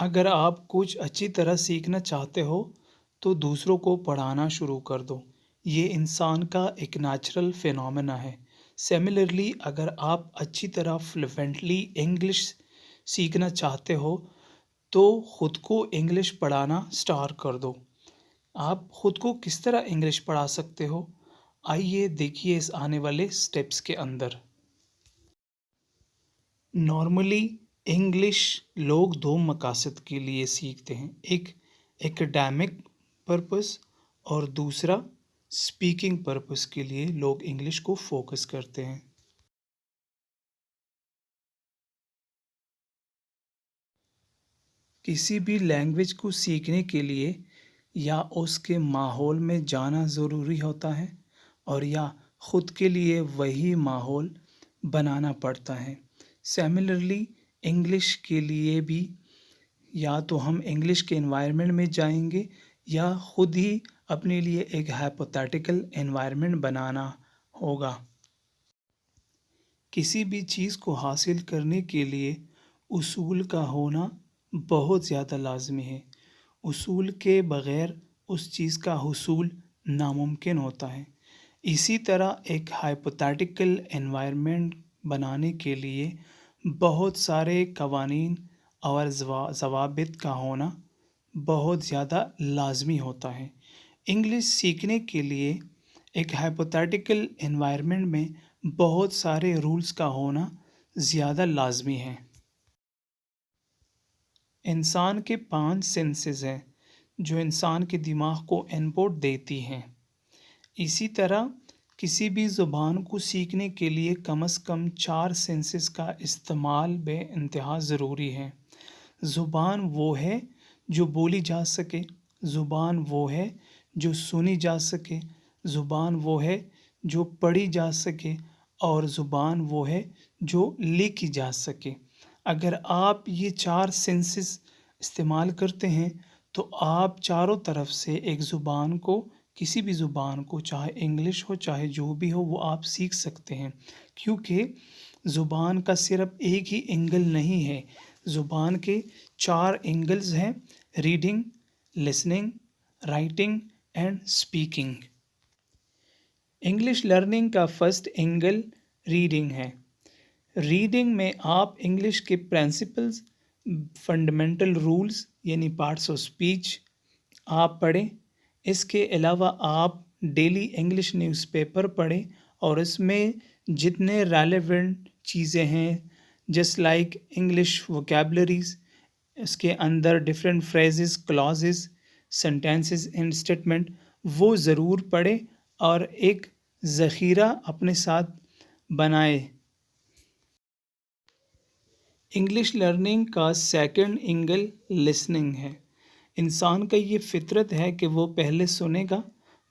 اگر آپ کچھ اچھی طرح سیکھنا چاہتے ہو تو دوسروں کو پڑھانا شروع کر دو۔ یہ انسان کا ایک نیچرل فینومینا ہے۔ سیملرلی اگر آپ اچھی طرح فلوینٹلی انگلش سیکھنا چاہتے ہو تو خود کو انگلش پڑھانا سٹارٹ کر دو۔ آپ خود کو کس طرح انگلش پڑھا سکتے ہو؟ آئیے دیکھیے اس آنے والے سٹیپس کے اندر۔ نارملی انگلش لوگ دو مقاصد کے لیے سیکھتے ہیں، ایک ایکڈیمک پرپس اور دوسرا اسپیکنگ پرپس کے لیے لوگ انگلش کو فوکس کرتے ہیں۔ کسی بھی لینگویج کو سیکھنے کے لیے یا اس کے ماحول میں جانا ضروری ہوتا ہے اور یا خود کے لیے وہی ماحول بنانا پڑتا ہے۔ سیملرلی انگلش کے لیے بھی یا تو ہم انگلش کے انوائرمنٹ میں جائیں گے یا خود ہی اپنے لیے ایک ہائپوتھیٹیکل انوائرمنٹ بنانا ہوگا۔ کسی بھی چیز کو حاصل کرنے کے لیے اصول کا ہونا بہت زیادہ لازمی ہے۔ اصول کے بغیر اس چیز کا حصول ناممکن ہوتا ہے۔ اسی طرح ایک ہائپوتھیٹیکل انوائرمنٹ بنانے کے لیے بہت سارے قوانین اور ضوابط کا ہونا بہت زیادہ لازمی ہوتا ہے۔ انگلش سیکھنے کے لیے ایک ہائپوتھیٹیکل انوائرمنٹ میں بہت سارے رولز کا ہونا زیادہ لازمی ہے۔ انسان کے 5 سینسز ہیں جو انسان کے دماغ کو انپٹ دیتی ہیں۔ اسی طرح کسی بھی زبان کو سیکھنے کے لیے کم از کم 4 سینسز کا استعمال بے انتہا ضروری ہے۔ زبان وہ ہے جو بولی جا سکے، زبان وہ ہے جو سنی جا سکے، زبان وہ ہے جو پڑھی جا سکے اور زبان وہ ہے جو لکھی جا سکے۔ اگر آپ یہ 4 سینسز استعمال کرتے ہیں تو آپ چاروں طرف سے ایک زبان کو، کسی بھی زبان کو، چاہے انگلش ہو چاہے جو بھی ہو، وہ آپ سیکھ سکتے ہیں، کیونکہ زبان کا صرف ایک ہی اینگل نہیں ہے۔ زبان کے 4 اینگلز ہیں: reading, listening, writing and speaking. English learning کا فرسٹ اینگل ریڈنگ ہے۔ ریڈنگ میں آپ انگلش کے پرنسپلز، فنڈامنٹل رولز یعنی پارٹس آف اسپیچ آپ پڑھیں۔ اس کے علاوہ آپ ڈیلی انگلش نیوز پیپر پڑھیں اور اس میں جتنے ریلیونٹ چیزیں ہیں جسٹ لائک انگلش ووکیبلریز، اس کے اندر different phrases, clauses, sentences and statement, وہ ضرور پڑھیں اور ایک ذخیرہ اپنے ساتھ بنائیں۔ انگلش لرننگ کا سیکنڈ اینگل لسننگ ہے۔ انسان کا یہ فطرت ہے کہ وہ پہلے سنے گا،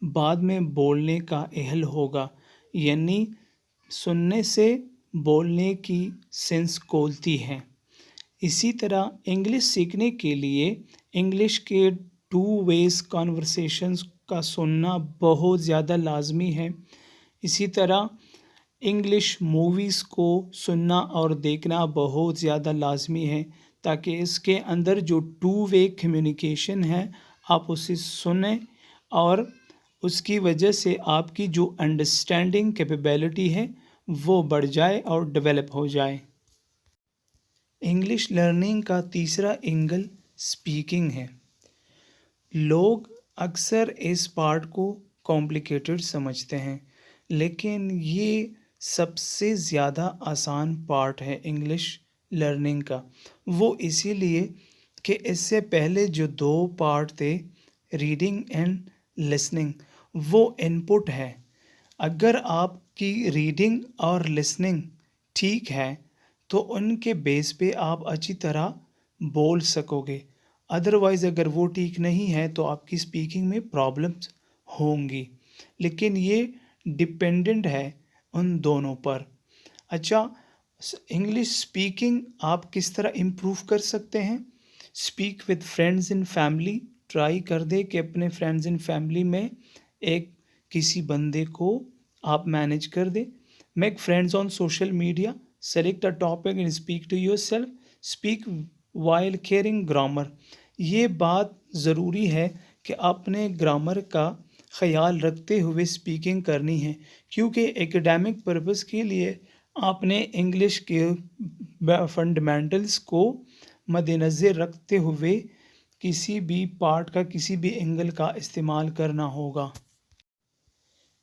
بعد میں بولنے کا اہل ہوگا، یعنی سننے سے بولنے کی سینس کھولتی ہے۔ اسی طرح انگلش سیکھنے کے لیے انگلش کے 2 ویز کانورسیشنز کا سننا بہت زیادہ لازمی ہے۔ اسی طرح انگلش موویز کو سننا اور دیکھنا بہت زیادہ لازمی ہے تاکہ اس کے اندر جو 2 وے کمیونیکیشن ہے آپ اسے سنیں اور اس کی وجہ سے آپ کی جو انڈرسٹینڈنگ کیپیبلٹی ہے وہ بڑھ جائے اور ڈیولپ ہو جائے۔ انگلش لرننگ کا تیسرا اینگل اسپیکنگ ہے۔ لوگ اکثر اس پارٹ کو کمپلیکیٹڈ سمجھتے ہیں، لیکن یہ سب سے زیادہ آسان پارٹ ہے انگلش لرننگ کا۔ وہ اسی لیے کہ اس سے پہلے جو 2 پارٹ تھے، ریڈنگ اینڈ لسننگ، وہ ان پٹ ہے۔ اگر آپ کی ریڈنگ اور لسننگ ٹھیک ہے تو ان کے بیس پہ آپ اچھی طرح بول سکو گے۔ ادروائز اگر وہ ٹھیک نہیں ہے تو آپ کی اسپیکنگ میں پرابلمس ہوں گی، لیکن یہ ڈپینڈنٹ ہے ان دونوں پر۔ اچھا، انگلش اسپیکنگ آپ کس طرح امپروو کر سکتے ہیں؟ Speak with friends and family. Try کر دے کہ اپنے فرینڈز اینڈ فیملی میں ایک کسی بندے کو آپ مینیج کر دیں۔ Make friends on social media, select a topic and speak to yourself, speak while caring grammar. یہ بات ضروری ہے کہ اپنے گرامر کا خیال رکھتے ہوئے اسپیکنگ کرنی ہے، کیونکہ ایکڈیمک پرپز کے لیے آپ نے انگلش کے فنڈامنٹلس کو مد نظر رکھتے ہوئے کسی بھی پارٹ کا، کسی بھی اینگل کا استعمال کرنا ہوگا۔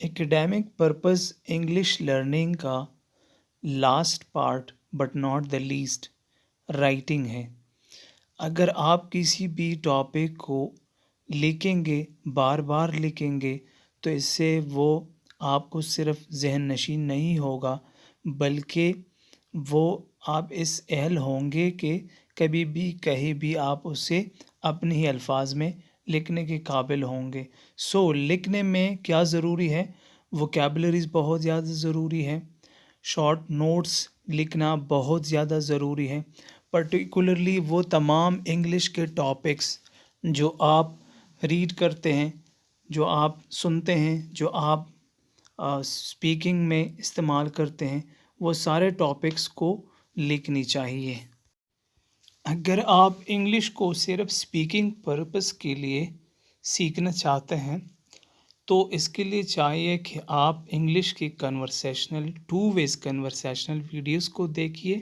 ایکڈیمک پرپز انگلش لرننگ کا last part but not the list writing ہے۔ اگر آپ کسی بھی ٹاپک کو لکھیں گے، بار بار لکھیں گے، تو اس سے وہ آپ کو صرف ذہن نشین نہیں ہوگا، بلکہ وہ آپ اس اہل ہوں گے کہ کبھی بھی کہیں بھی آپ اسے اپنے ہی الفاظ میں لکھنے کے قابل ہوں گے۔ لکھنے میں کیا ضروری ہے؟ ووکیبلریز بہت زیادہ ضروری ہے، شارٹ نوٹس لکھنا بہت زیادہ ضروری ہے، پرٹیکولرلی وہ تمام انگلش کے ٹاپکس جو آپ ریڈ کرتے ہیں، جو آپ سنتے ہیں، جو آپ اسپیکنگ میں استعمال کرتے ہیں، وہ سارے ٹاپکس کو لکھنی چاہیے۔ اگر آپ انگلش کو صرف اسپیکنگ پرپس کے لیے سیکھنا چاہتے ہیں تو اس کے لیے چاہیے کہ آپ انگلش کی کنورسیشنل 2 ویز کنورسیشنل ویڈیوز کو دیکھیے،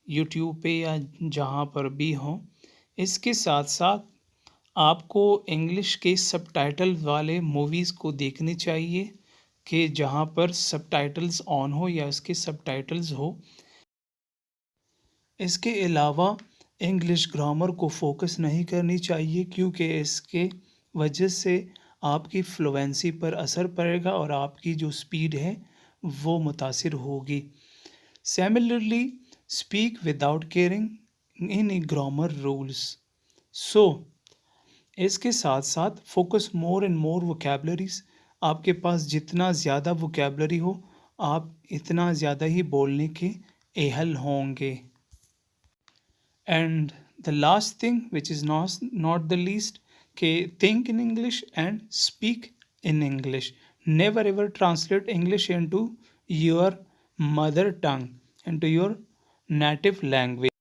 یوٹیوب پہ یا جہاں پر بھی ہوں۔ اس کے ساتھ ساتھ آپ کو انگلش کے سب ٹائٹل والے موویز کو دیکھنی چاہیے کہ جہاں پر سب ٹائٹلز آن ہو یا اس کے سب ٹائٹلز ہو۔ اس کے علاوہ انگلش گرامر کو فوکس نہیں کرنی چاہیے، کیونکہ اس کے وجہ سے آپ کی فلوئنسی پر اثر پڑے گا اور آپ کی جو سپیڈ ہے وہ متاثر ہوگی۔ Similarly speak without caring in grammar rules. اس کے ساتھ ساتھ فوکس مور اینڈ مور ووکیبلریز۔ آپ کے پاس جتنا زیادہ ووکیبلری ہو، آپ اتنا زیادہ ہی بولنے کے اہل ہوں گے۔ And the last thing which is not the least, کہ think in English and speak in English. Never ever translate English into your mother tongue, into your native language.